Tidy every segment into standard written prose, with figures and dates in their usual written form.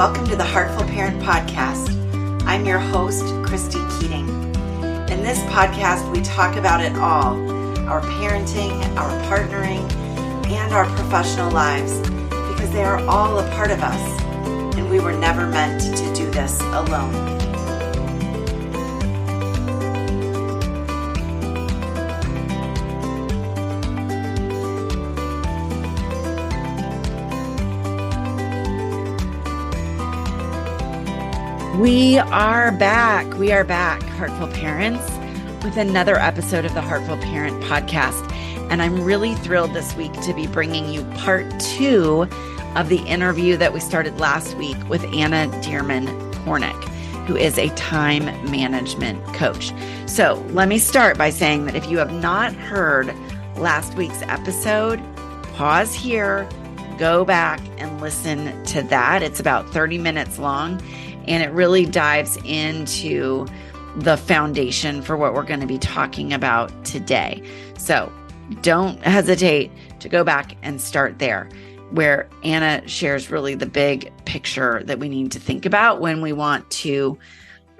Welcome to the Heartful Parent Podcast. I'm your host, Christy Keating. In this podcast, we talk about it all, our parenting, our partnering, and our professional lives, because they are all a part of us, and we were never meant to do this alone. We are back. We are back, Heartful Parents, with another episode of the Heartful Parent Podcast. And I'm really thrilled this week to be bringing you part 2 of the interview that we started last week with Dearmon Kornick, who is a time management coach. So let me start by saying that if you have not heard last week's episode, pause here, go back and listen to that. It's about 30 minutes long. And it really dives into the foundation for what we're going to be talking about today. So don't hesitate to go back and start there, where Anna shares really the big picture that we need to think about when we want to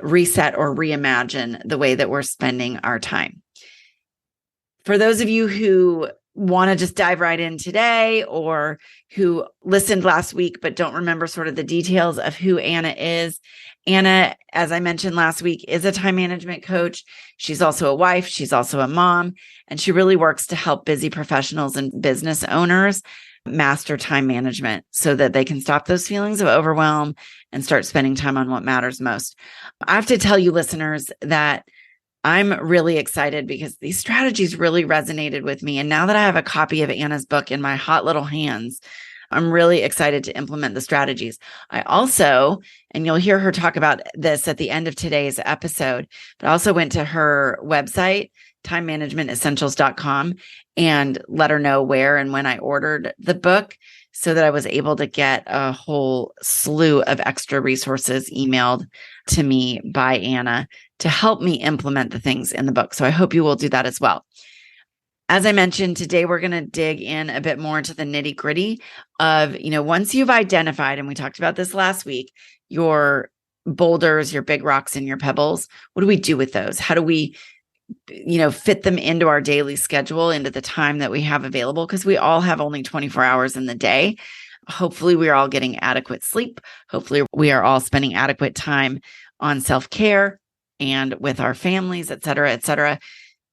reset or reimagine the way that we're spending our time. For those of you who want to just dive right in today, or who listened last week but don't remember sort of the details of who Anna is. Anna, as I mentioned last week, is a time management coach. She's also a wife. She's also a mom, and she really works to help busy professionals and business owners master time management so that they can stop those feelings of overwhelm and start spending time on what matters most. I have to tell you, listeners, that I'm really excited because these strategies really resonated with me. And now that I have a copy of Anna's book in my hot little hands, I'm really excited to implement the strategies. I also, and you'll hear her talk about this at the end of today's episode, but I also went to her website, timemanagementessentials.com, and let her know where and when I ordered the book so that I was able to get a whole slew of extra resources emailed to me by Anna to help me implement the things in the book. So I hope you will do that as well. As I mentioned, today we're going to dig in a bit more into the nitty gritty of, once you've identified, and we talked about this last week, your boulders, your big rocks, and your pebbles, what do we do with those? How do we, fit them into our daily schedule, into the time that we have available? Because we all have only 24 hours in the day. Hopefully we are all getting adequate sleep. Hopefully we are all spending adequate time on self-care and with our families, et cetera, et cetera.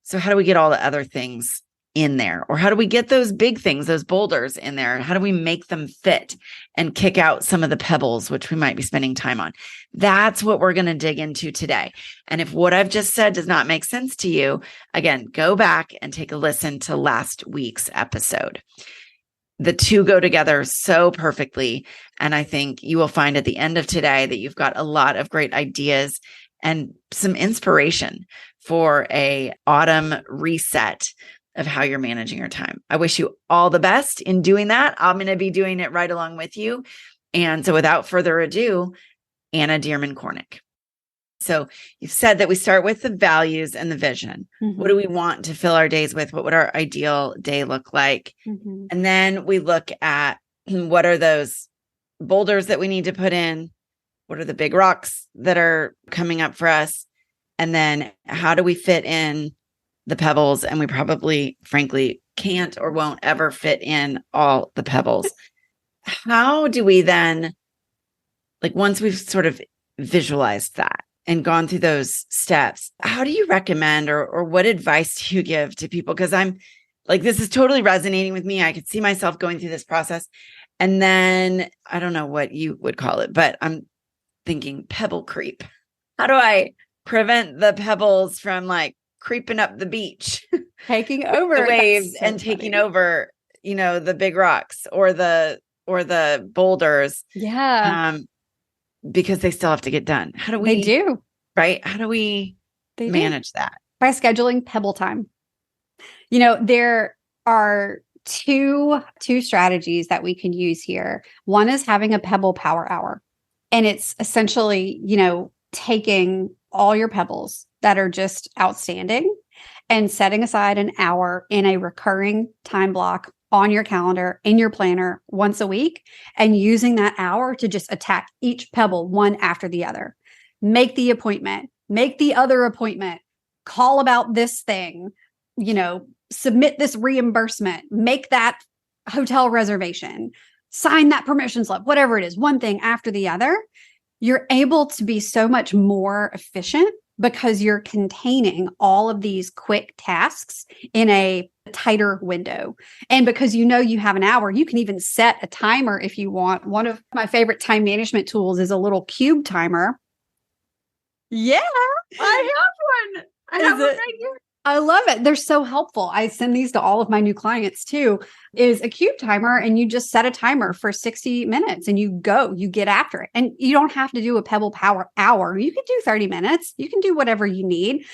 So how do we get all the other things in there? Or how do we get those big things, those boulders in there? How do we make them fit and kick out some of the pebbles, which we might be spending time on? That's what we're going to dig into today. And if what I've just said does not make sense to you, again, go back and take a listen to last week's episode. The two go together so perfectly. And I think you will find at the end of today that you've got a lot of great ideas and some inspiration for a autumn reset of how you're managing your time. I wish you all the best in doing that. I'm going to be doing it right along with you. And so without further ado, Dearmon Kornick. So you've said that we start with the values and the vision. Mm-hmm. What do we want to fill our days with? What would our ideal day look like? Mm-hmm. And then we look at what are those boulders that we need to put in? What are the big rocks that are coming up for us? And then how do we fit in the pebbles? And we probably, frankly, can't or won't ever fit in all the pebbles. How do we then, once we've sort of visualized that and gone through those steps, how do you recommend or what advice do you give to people? Because I'm this is totally resonating with me. I could see myself going through this process. And then I don't know what you would call it, but I'm thinking pebble creep. How do I prevent the pebbles from creeping up the beach, taking over the waves and taking over, the big rocks or the boulders? Yeah. Because they still have to get done. How do we They do. Right? How do we manage that? By scheduling pebble time. There are two strategies that we can use here. One is having a Pebble Power Hour. And it's essentially, taking all your pebbles that are just outstanding and setting aside an hour in a recurring time block on your calendar, in your planner once a week, and using that hour to just attack each pebble one after the other. Make the appointment, make the other appointment, call about this thing, submit this reimbursement, make that hotel reservation, sign that permission slip, whatever it is, one thing after the other. You're able to be so much more efficient because you're containing all of these quick tasks in a tighter window. And because you have an hour, you can even set a timer if you want. One of my favorite time management tools is a little cube timer. Yeah, I have one. I have one right here. I love it. They're so helpful. I send these to all of my new clients too, is a cube timer, and you just set a timer for 60 minutes and you get after it. And you don't have to do a Pebble Power Hour. You can do 30 minutes. You can do whatever you need.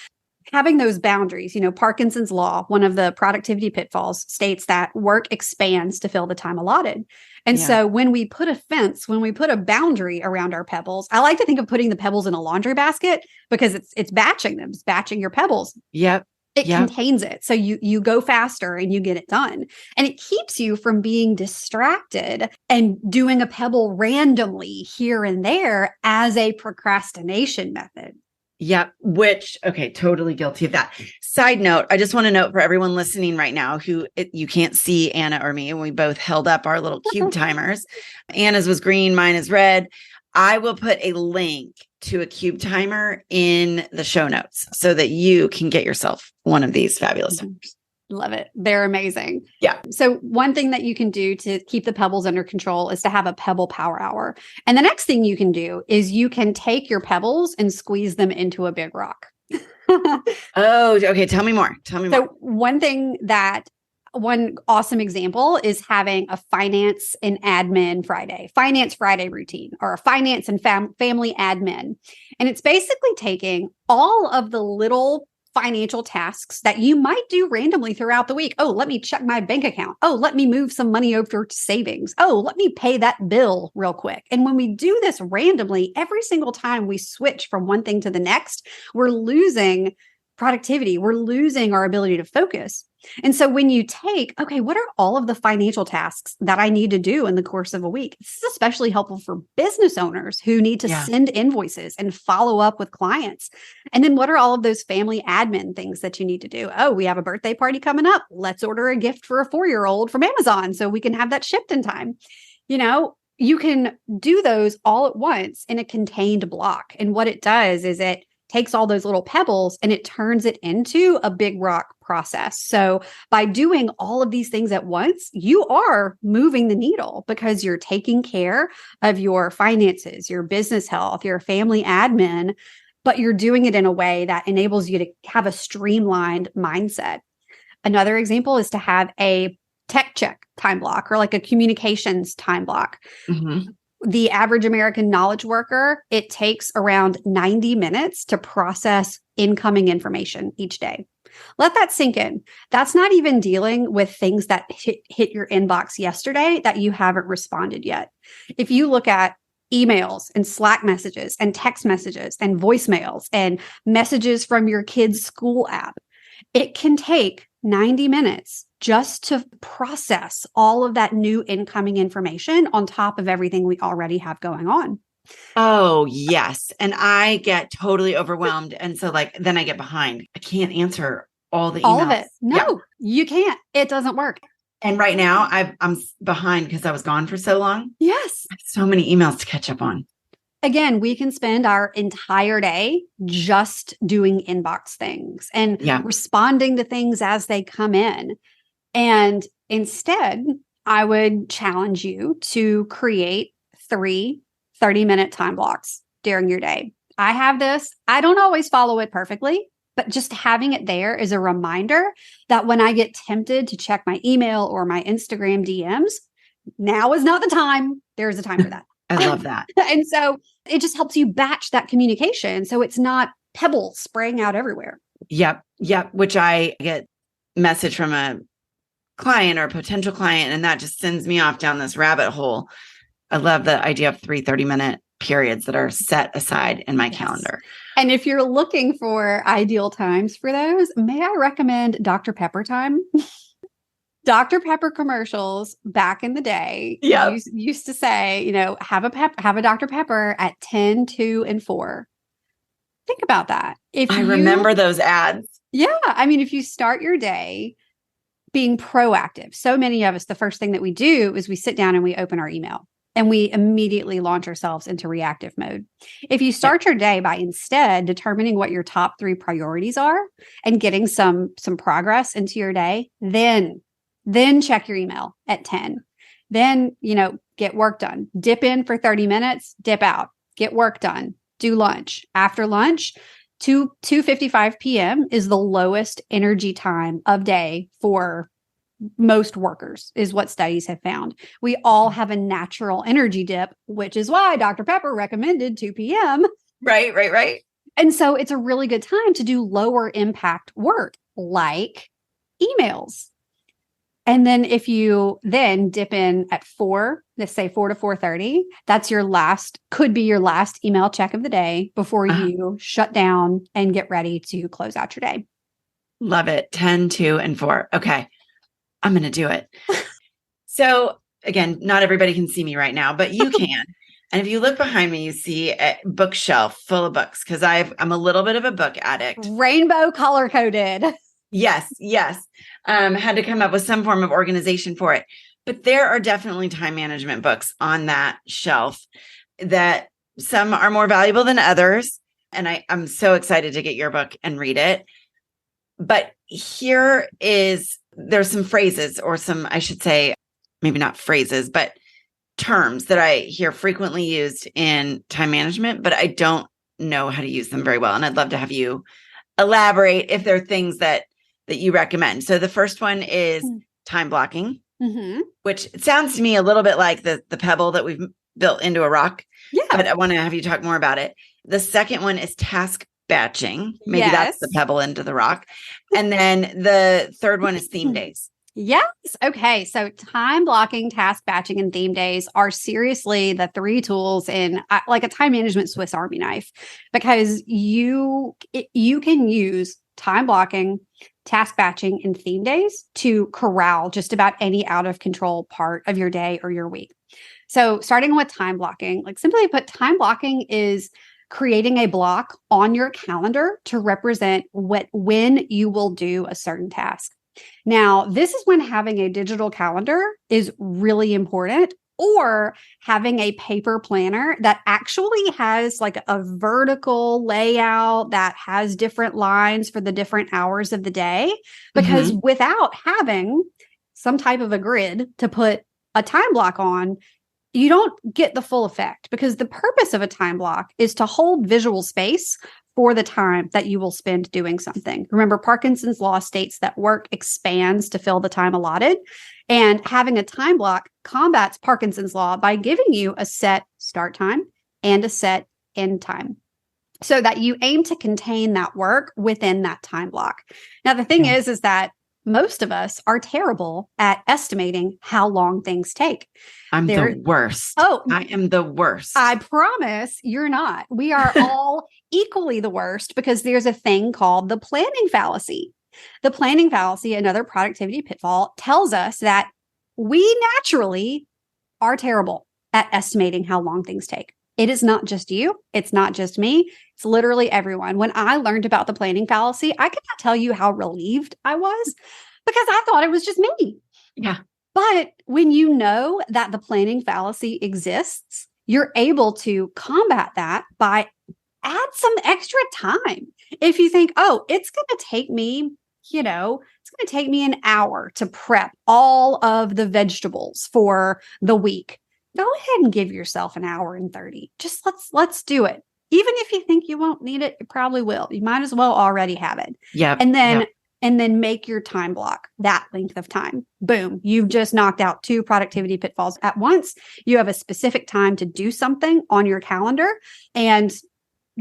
Having those boundaries, Parkinson's law, one of the productivity pitfalls, states that work expands to fill the time allotted. And so when we put a boundary around our pebbles, I like to think of putting the pebbles in a laundry basket because it's batching them. It's batching your pebbles. Yep. It contains it. So you go faster and you get it done. And it keeps you from being distracted and doing a pebble randomly here and there as a procrastination method. Yep. Totally guilty of that. Side note, I just want to note for everyone listening right now you can't see Anna or me, and we both held up our little cube timers. Anna's was green, mine is red. I will put a link to a cube timer in the show notes so that you can get yourself one of these fabulous timers. Love it. They're amazing. Yeah. So one thing that you can do to keep the pebbles under control is to have a Pebble Power Hour. And the next thing you can do is you can take your pebbles and squeeze them into a big rock. Oh, okay. Tell me more. So one awesome example is having a finance and admin finance Friday routine, or a finance and family admin. And it's basically taking all of the little financial tasks that you might do randomly throughout the week. Oh, let me check my bank account. Oh, let me move some money over to savings. Oh, let me pay that bill real quick. And when we do this randomly, every single time we switch from one thing to the next, we're losing productivity. We're losing our ability to focus. And so when you what are all of the financial tasks that I need to do in the course of a week? This is especially helpful for business owners who need to send invoices and follow up with clients. And then what are all of those family admin things that you need to do? Oh, we have a birthday party coming up. Let's order a gift for a 4-year-old from Amazon so we can have that shipped in time. You can do those all at once in a contained block. And what it does is it takes all those little pebbles and it turns it into a big rock process. So by doing all of these things at once, you are moving the needle because you're taking care of your finances, your business health, your family admin, but you're doing it in a way that enables you to have a streamlined mindset. Another example is to have a tech check time block, or like a communications time block. Mm-hmm. The average American knowledge worker, it takes around 90 minutes to process incoming information each day. Let that sink in. That's not even dealing with things that hit your inbox yesterday that you haven't responded yet. If you look at emails and Slack messages and text messages and voicemails and messages from your kid's school app, it can take 90 minutes just to process all of that new incoming information on top of everything we already have going on. Oh, yes. And I get totally overwhelmed. And so then I get behind. I can't answer all the emails. All of it. No, you can't. It doesn't work. And right now I'm behind because I was gone for so long. Yes. I have so many emails to catch up on. Again, we can spend our entire day just doing inbox things and responding to things as they come in. And instead, I would challenge you to create 3 30-minute time blocks during your day. I have this. I don't always follow it perfectly, but just having it there is a reminder that when I get tempted to check my email or my Instagram DMs, now is not the time. There's a time for that. I love that. And so it just helps you batch that communication so it's not pebbles spraying out everywhere. Yep. Which I get message from a client or a potential client, and that just sends me off down this rabbit hole. I love the idea of 3 30-minute periods that are set aside in my calendar. And if you're looking for ideal times for those, may I recommend Dr. Pepper time? Dr. Pepper commercials back in the day used to say, have a Dr. Pepper at 10, 2, and 4. Think about that. I remember those ads. Yeah. I mean, if you start your day being proactive, so many of us, the first thing that we do is we sit down and we open our email and we immediately launch ourselves into reactive mode. If you start your day by instead determining what your top 3 priorities are and getting some progress into your day, then check your email at 10. Then, get work done. Dip in for 30 minutes, dip out, get work done, do lunch. After lunch, 2:55 p.m. is the lowest energy time of day for most workers, is what studies have found. We all have a natural energy dip, which is why Dr. Pepper recommended 2 p.m. Right. And so it's a really good time to do lower impact work like emails. And then if you then dip in at 4, let's say 4 to 4:30, that's could be your last email check of the day before you shut down and get ready to close out your day. Love it. 10, 2, and 4. Okay. I'm going to do it. So again, not everybody can see me right now, but you can. And if you look behind me, you see a bookshelf full of books because I'm a little bit of a book addict. Rainbow color coded. Yes. Had to come up with some form of organization for it. But there are definitely time management books on that shelf that some are more valuable than others. And I'm so excited to get your book and read it. But there's some phrases or some, I should say, maybe not phrases, but terms that I hear frequently used in time management, but I don't know how to use them very well. And I'd love to have you elaborate if there are things that you recommend. So the first one is time blocking, which sounds to me a little bit like the pebble that we've built into a rock. Yeah. But I want to have you talk more about it. The second one is task batching. Maybe that's the pebble into the rock. And then the third one is theme days. Yes. Okay. So time blocking, task batching, and theme days are seriously the 3 tools in like a time management Swiss Army knife, because you can use time blocking, task batching, and theme days to corral just about any out of control part of your day or your week. So starting with time blocking, like simply put, time blocking is creating a block on your calendar to represent when you will do a certain task. Now, this is when having a digital calendar is really important, or having a paper planner that actually has like a vertical layout that has different lines for the different hours of the day. Because without having some type of a grid to put a time block on, you don't get the full effect, because the purpose of a time block is to hold visual space for the time that you will spend doing something. Remember, Parkinson's law states that work expands to fill the time allotted. And having a time block combats Parkinson's law by giving you a set start time and a set end time, so that you aim to contain that work within that time block. Now, the thing is that most of us are terrible at estimating how long things take. I'm the worst. Oh, I am the worst. I promise you're not. We are all equally the worst, because there's a thing called the planning fallacy. The planning fallacy, another productivity pitfall, tells us that we naturally are terrible at estimating how long things take. It is not just you. It's not just me. It's literally everyone. When I learned about the planning fallacy, I could not tell you how relieved I was, because I thought it was just me. Yeah. But when you know that the planning fallacy exists, you're able to combat that by add some extra time. If you think, oh, it's going to take me, it's going to take me an hour to prep all of the vegetables for the week, go ahead and give yourself an hour and 30. Just let's do it. Even if you think you won't need it, you probably will. You might as well already have it. Yeah. And then make your time block that length of time. Boom. You've just knocked out 2 productivity pitfalls at once. You have a specific time to do something on your calendar, and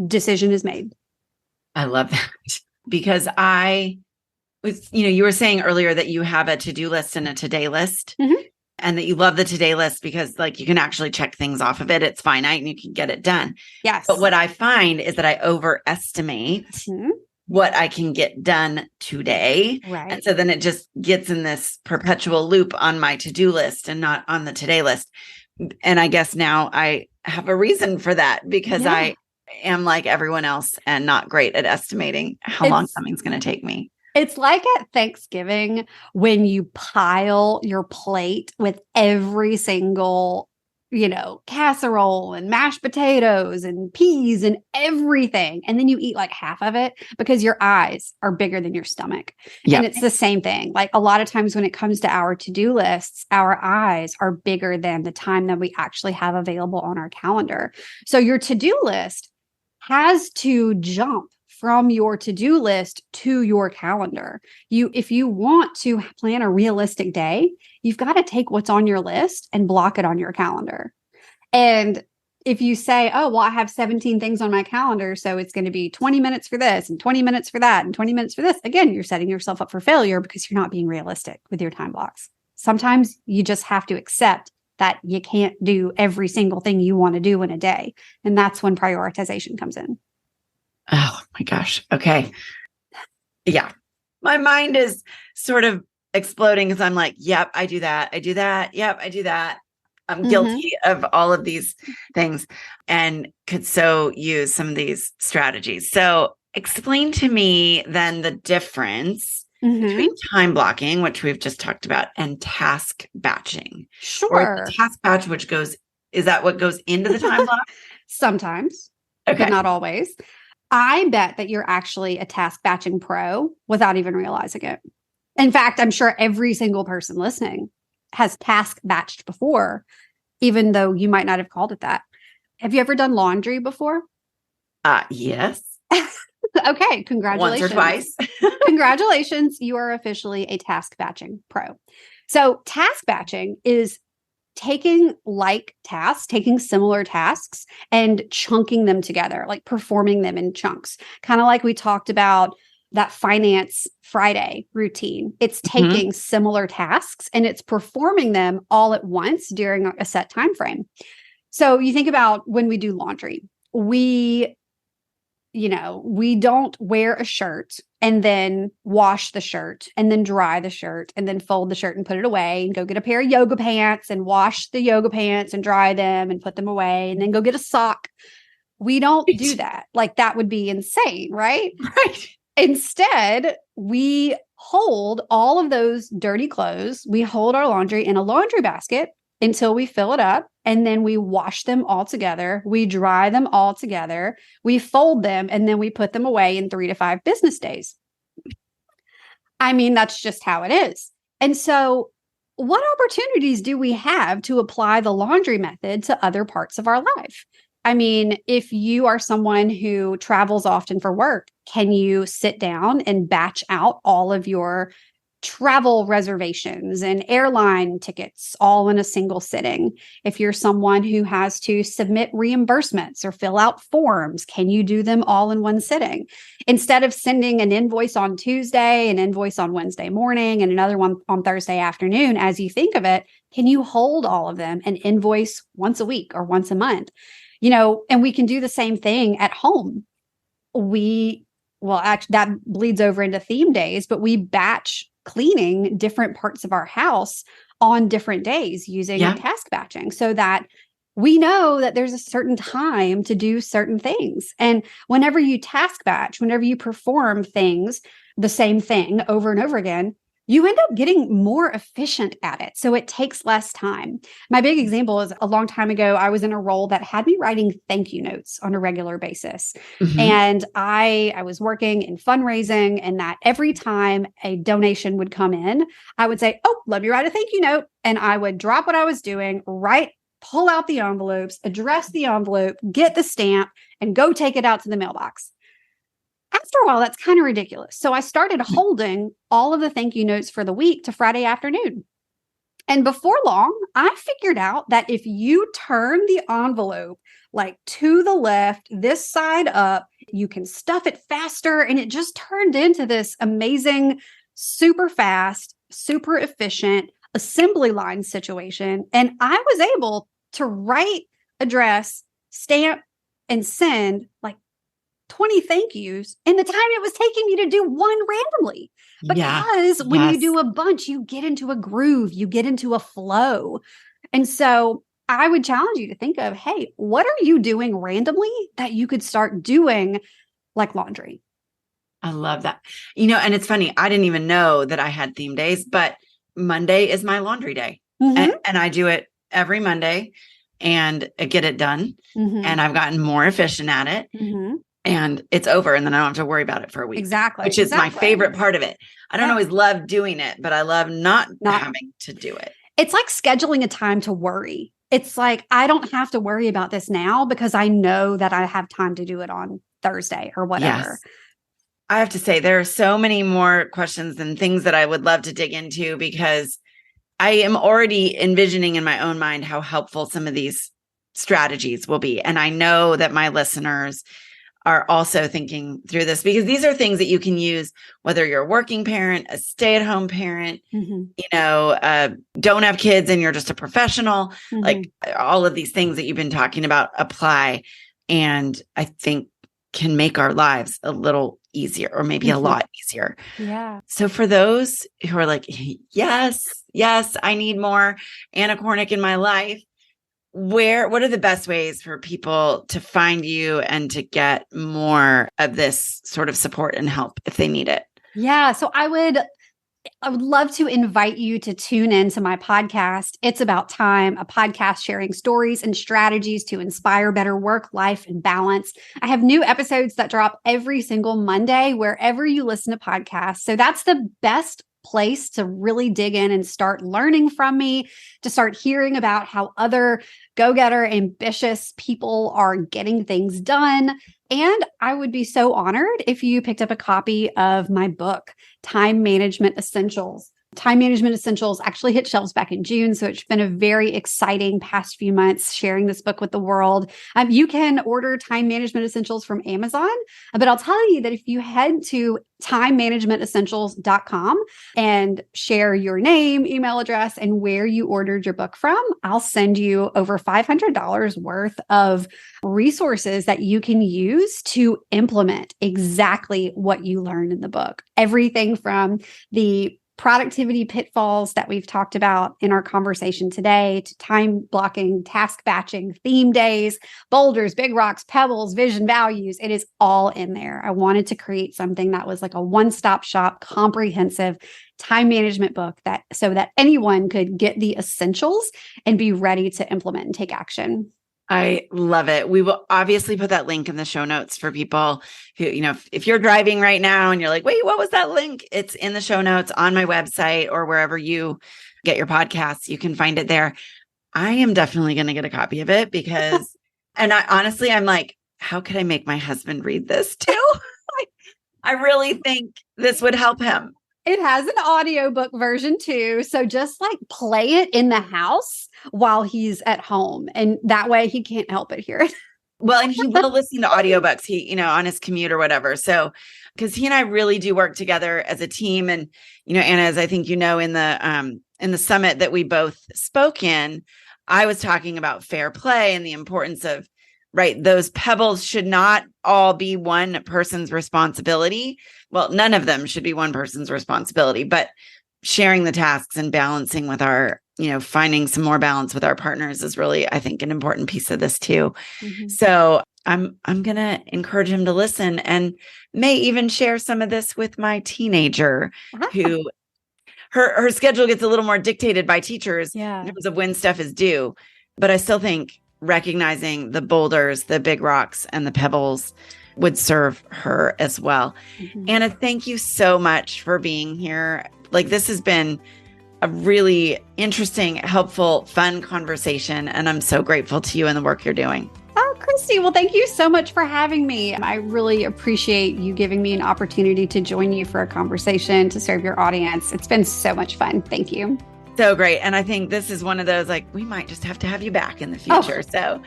decision is made. I love that, because you were saying earlier that you have a to-do list and a today list, and that you love the today list because you can actually check things off of it. It's finite and you can get it done. Yes. But what I find is that I overestimate what I can get done today. Right. And so then it just gets in this perpetual loop on my to-do list and not on the today list. And I guess now I have a reason for that because I am like everyone else and not great at estimating how long something's going to take me. It's like at Thanksgiving when you pile your plate with every single, casserole and mashed potatoes and peas and everything. And then you eat like half of it because your eyes are bigger than your stomach. Yep. And it's the same thing. Like a lot of times when it comes to our to-do lists, our eyes are bigger than the time that we actually have available on our calendar. So your to-do list has to jump from your to-do list to your calendar. If you want to plan a realistic day, you've got to take what's on your list and block it on your calendar. And if you say, oh, well, I have 17 things on my calendar, so it's going to be 20 minutes for this and 20 minutes for that and 20 minutes for this, again, you're setting yourself up for failure because you're not being realistic with your time blocks. Sometimes you just have to accept that you can't do every single thing you want to do in a day. And that's when prioritization comes in. Oh my gosh. Okay. Yeah. My mind is sort of exploding because I'm like, yep, I do that. I do that. Yep, I do that. I'm guilty of all of these things and could so use some of these strategies. So explain to me then the difference between time blocking, which we've just talked about, and task batching. Sure. Or the task batch, is that what goes into the time block? Sometimes, but not always. I bet that you're actually a task batching pro without even realizing it. In fact, I'm sure every single person listening has task batched before, even though you might not have called it that. Have you ever done laundry before? Yes. Okay, congratulations. Once or twice. Congratulations, you are officially a task batching pro. So task batching is taking similar tasks and chunking them together, like performing them in chunks, kind of like we talked about that Finance Friday routine. It's taking similar tasks and it's performing them all at once during a set time frame. So you think about when we do laundry, we don't wear a shirt and then wash the shirt and then dry the shirt and then fold the shirt and put it away and go get a pair of yoga pants and wash the yoga pants and dry them and put them away and then go get a sock. We don't do that. Like that would be insane, right? Right. Instead, we hold all of those dirty clothes. We hold our laundry in a laundry basket until we fill it up. And then we wash them all together. We dry them all together. We fold them and then we put them away in 3 to 5 business days. I mean, that's just how it is. And so what opportunities do we have to apply the laundry method to other parts of our life? I mean, if you are someone who travels often for work, can you sit down and batch out all of your travel reservations and airline tickets all in a single sitting? If you're someone who has to submit reimbursements or fill out forms, can you do them all in one sitting? Instead of sending an invoice on Tuesday, an invoice on Wednesday morning, and another one on Thursday afternoon, as you think of it, can you hold all of them and invoice once a week or once a month? And we can do the same thing at home. Actually, that bleeds over into theme days, but we batch cleaning different parts of our house on different days using task batching so that we know that there's a certain time to do certain things. And whenever you task batch, whenever you perform things, the same thing over and over again, you end up getting more efficient at it. So it takes less time. My big example is a long time ago, I was in a role that had me writing thank you notes on a regular basis. And I was working in fundraising, and that every time a donation would come in, I would say, oh, let me write a thank you note. And I would drop what I was doing, pull out the envelopes, address the envelope, get the stamp, and go take it out to the mailbox. After a while, that's kind of ridiculous. So I started holding all of the thank you notes for the week to Friday afternoon. And before long, I figured out that if you turn the envelope like to the left, this side up, you can stuff it faster. And it just turned into this amazing, super fast, super efficient assembly line situation. And I was able to write, address, stamp, and send like 20 thank yous in the time it was taking me to do one randomly. Because when you do a bunch, you get into a groove, you get into a flow. And so I would challenge you to think of, hey, what are you doing randomly that you could start doing like laundry? I love that. And it's funny, I didn't even know that I had theme days, but Monday is my laundry day. And I do it every Monday and I get it done. And I've gotten more efficient at it. And it's over. And then I don't have to worry about it for a week. Exactly. Which is my favorite part of it. I don't always love doing it, but I love not having to do it. It's like scheduling a time to worry. It's like, I don't have to worry about this now because I know that I have time to do it on Thursday or whatever. Yes. I have to say, there are so many more questions and things that I would love to dig into because I am already envisioning in my own mind how helpful some of these strategies will be. And I know that my listeners are also thinking through this because these are things that you can use, whether you're a working parent, a stay-at-home parent, don't have kids and you're just a professional, like all of these things that you've been talking about apply. And I think can make our lives a little easier or maybe a lot easier. Yeah. So for those who are like, yes, I need more Anna Kornick in my life. What are the best ways for people to find you and to get more of this sort of support and help if they need it? Yeah. So I would love to invite you to tune into my podcast. It's About Time, a podcast sharing stories and strategies to inspire better work, life, and balance. I have new episodes that drop every single Monday, wherever you listen to podcasts. So that's the best place to really dig in and start learning from me, to start hearing about how other go-getter, ambitious people are getting things done. And I would be so honored if you picked up a copy of my book, Time Management Essentials. Time Management Essentials actually hit shelves back in June. So it's been a very exciting past few months sharing this book with the world. You can order Time Management Essentials from Amazon, but I'll tell you that if you head to timemanagementessentials.com and share your name, email address, and where you ordered your book from, I'll send you over $500 worth of resources that you can use to implement exactly what you learned in the book. Everything from the productivity pitfalls that we've talked about in our conversation today to time blocking, task batching, theme days, boulders, big rocks, pebbles, vision, values. It is all in there. I wanted to create something that was like a one-stop shop, comprehensive time management book so that anyone could get the essentials and be ready to implement and take action. I love it. We will obviously put that link in the show notes for people who, if you're driving right now and you're like, wait, what was that link? It's in the show notes on my website or wherever you get your podcasts. You can find it there. I am definitely going to get a copy of it because, and I'm like, how could I make my husband read this too? I really think this would help him. It has an audiobook version too. So just like play it in the house while he's at home. And that way he can't help but hear it. Well, and he will listen to audiobooks, on his commute or whatever. So, because he and I really do work together as a team. And, Anna, as I think in the summit that we both spoke in, I was talking about fair play and the importance of, right, those pebbles should not all be one person's responsibility. Well, none of them should be one person's responsibility, but sharing the tasks and balancing with our, finding some more balance with our partners is really, I think, an important piece of this too. So I'm going to encourage him to listen and may even share some of this with my teenager who her schedule gets a little more dictated by teachers in terms of when stuff is due. But I still think recognizing the boulders, the big rocks, and the pebbles would serve her as well. Anna, thank you so much for being here. This has been a really interesting, helpful, fun conversation, and I'm so grateful to you and the work you're doing. Oh, Christy, well, thank you so much for having me. I really appreciate you giving me an opportunity to join you for a conversation to serve your audience. It's been so much fun. Thank you. So great. And I think this is one of those, we might just have to have you back in the future. So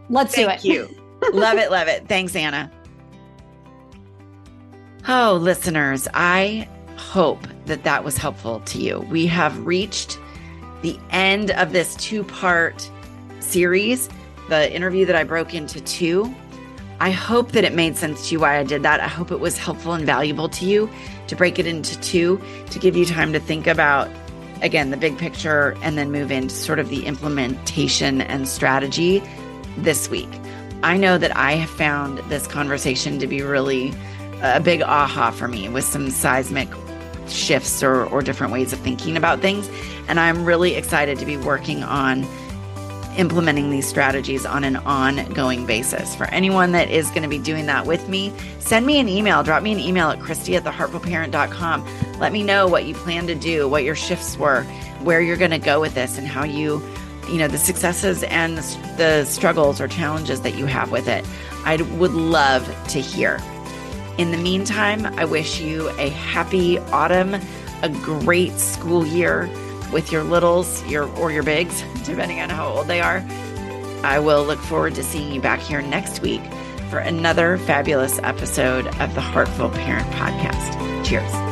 let's do it. Thank you. Love it. Love it. Thanks, Anna. Oh, listeners, I hope that was helpful to you. We have reached the end of this 2-part series, the interview that I broke into 2. I hope that it made sense to you why I did that. I hope it was helpful and valuable to you to break it into two, to give you time to think about, again, the big picture and then move into sort of the implementation and strategy this week. I know that I have found this conversation to be really a big aha for me with some seismic shifts or different ways of thinking about things. And I'm really excited to be working on implementing these strategies on an ongoing basis. For anyone that is going to be doing that with me, send me an email, drop me an email at Christy@theheartfulparent.com. Let me know what you plan to do, what your shifts were, where you're going to go with this, and how you the successes and the struggles or challenges that you have with it. I would love to hear. In the meantime, I wish you a happy autumn, a great school year with your littles, or your bigs, depending on how old they are. I will look forward to seeing you back here next week for another fabulous episode of the Heartful Parent Podcast. Cheers.